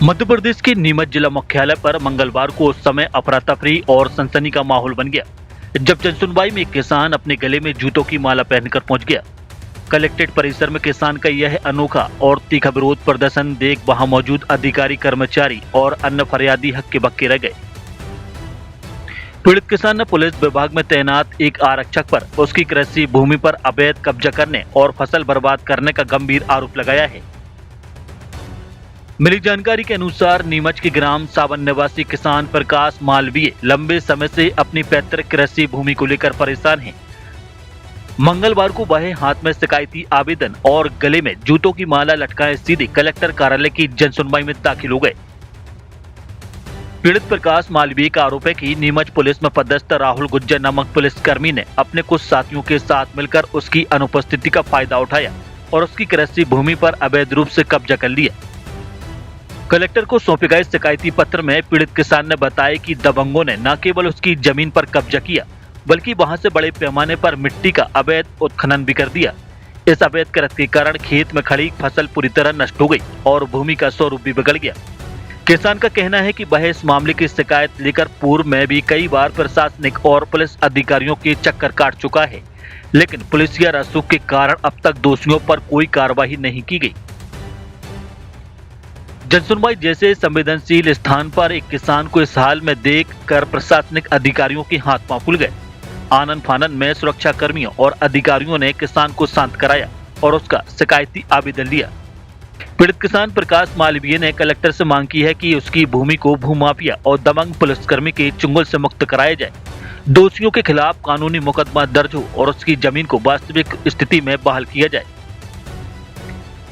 मध्य प्रदेश के नीमच जिला मुख्यालय पर मंगलवार को उस समय अफरा तफरी और सनसनी का माहौल बन गया जब जनसुनवाई में एक किसान अपने गले में जूतों की माला पहनकर पहुंच गया। कलेक्ट्रेट परिसर में किसान का यह अनोखा और तीखा विरोध प्रदर्शन देख वहां मौजूद अधिकारी, कर्मचारी और अन्य फरियादी हक्के बक्के रह गए। पीड़ित किसान ने पुलिस विभाग में तैनात एक आरक्षक पर उसकी कृषि भूमि पर अवैध कब्जा करने और फसल बर्बाद करने का गंभीर आरोप लगाया है। मिली जानकारी के अनुसार नीमच के ग्राम सावन निवासी किसान प्रकाश मालवीय लंबे समय से अपनी पैतृक कृषि भूमि को लेकर परेशान हैं। मंगलवार को वह हाथ में शिकायती आवेदन और गले में जूतों की माला लटकाए सीधे कलेक्टर कार्यालय की जनसुनवाई में दाखिल हो गए। पीड़ित प्रकाश मालवीय का आरोप है कि नीमच पुलिस में पदस्थ राहुल गुज्जर नामक पुलिसकर्मी ने अपने कुछ साथियों के साथ मिलकर उसकी अनुपस्थिति का फायदा उठाया और उसकी कृषि भूमि पर अवैध रूप से कब्जा कर लिया। कलेक्टर को सौंपे गए शिकायती पत्र में पीड़ित किसान ने बताया कि दबंगों ने न केवल उसकी जमीन पर कब्जा किया बल्कि वहां से बड़े पैमाने पर मिट्टी का अवैध उत्खनन भी कर दिया। इस अवैध कृत्य के कारण खेत में खड़ी फसल पूरी तरह नष्ट हो गई और भूमि का स्वरूप भी बिगड़ गया। किसान का कहना है कि वह इस मामले की शिकायत लेकर पूर्व में भी कई बार प्रशासनिक और पुलिस अधिकारियों के चक्कर काट चुका है, लेकिन पुलिस या रसूख के कारण अब तक दोषियों पर कोई कार्रवाई नहीं की गई। जनसुनवाई जैसे संवेदनशील स्थान पर एक किसान को इस हाल में देख कर प्रशासनिक अधिकारियों के हाथ पांव फूल गए। आनन फानन में सुरक्षा कर्मियों और अधिकारियों ने किसान को शांत कराया और उसका शिकायती आवेदन लिया। पीड़ित किसान प्रकाश मालवीय ने कलेक्टर से मांग की है कि उसकी भूमि को भूमाफिया और दबंग पुलिसकर्मी के चुंगल से मुक्त कराया जाए, दोषियों के खिलाफ कानूनी मुकदमा दर्ज हो और उसकी जमीन को वास्तविक स्थिति में बहाल किया जाए।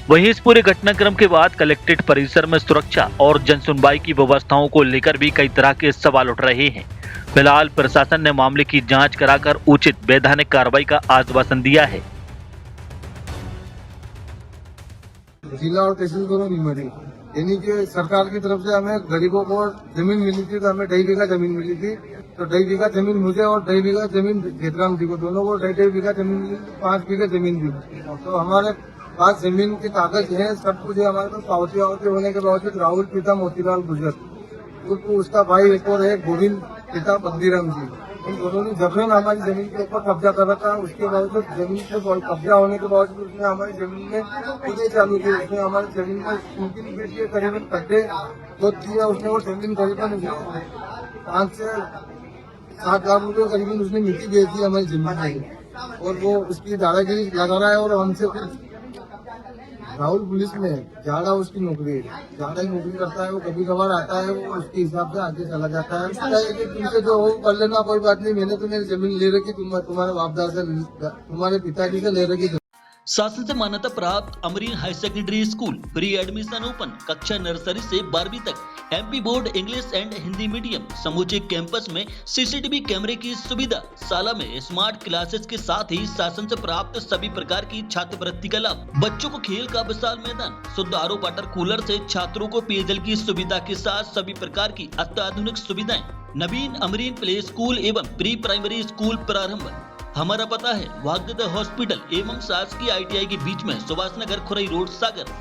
वहीं इस पूरे घटनाक्रम के बाद कलेक्ट्रेट परिसर में सुरक्षा और जनसुनवाई की व्यवस्थाओं को लेकर भी कई तरह के सवाल उठ रहे हैं। फिलहाल प्रशासन ने मामले की जांच कराकर उचित वैधानिक कार्रवाई का आश्वासन दिया है। जिला और तहसील दोनों नीमच है, यानी कि सरकार की तरफ से हमें गरीबों को जमीन मिली थी, तो हमें 2.5 बीघा जमीन मिली थी। तो 2.5 बीघा जमीन मुझे और 2.5 बीघा जमीन खेतराम जी को, दोनों को 2.5 बीघा जमीन मिली, 5 बीघा जमीन मिली। तो हमारे पास जमीन के कागज है, सब कुछ है हमारे पास। पावती होने के बावजूद राहुल पिता मोतीलाल गुजर, उसका भाई एक और है गोविंद पिता बंदीराम जी, उन दोनों ने जबरन हमारी जमीन के ऊपर कब्जा कर रखा। उसके बावजूद जमीन पे कब्जा होने के बावजूद उसने हमारी जमीन में खुदे चालू की। उसने हमारी जमीन में 3 फीट के करीबन गड्ढे खोद दिया। उसने वो जमीन करीबन 5 से 7 लाख रुपए करीबन उसने मिट्टी बेच दी हमारी जमीन में, और वो उसकी दादागिरी लगा रहा है। और हमसे राहुल पुलिस में ज्यादा उसकी नौकरी है, ज्यादा ही नौकरी करता है। वो कभी कभार आता है, वो उसके हिसाब से आगे चला जाता है। उसका है कि तुमसे जो हो कर लेना, कोई बात नहीं, मैंने तो मेरी जमीन ले रखी, तुम्हारे बापदादा से, तुम्हारे पिताजी से ले रखी। शासन से मान्यता प्राप्त Amreen high secondary school pre admission open, कक्षा नर्सरी से 12वीं तक, MP board English and Hindi medium. समूचे कैंपस में सीसीटीवी कैमरे की सुविधा, शाला में स्मार्ट क्लासेस के साथ ही शासन से प्राप्त सभी प्रकार की छात्रवृत्ति का लाभ, बच्चों को खेल का विशाल मैदान, शुद्ध आरओ वाटर कूलर से छात्रों को पेयजल की सुविधा के साथ सभी प्रकार की अत्याधुनिक सुविधाएं। नवीन अमरीन प्ले स्कूल एवं प्री प्राइमरी स्कूल प्रारंभ। हमारा पता है भाग्योदय हॉस्पिटल एवं शासकीय ITI के बीच में, सुभाष नगर, खुरई रोड, सागर।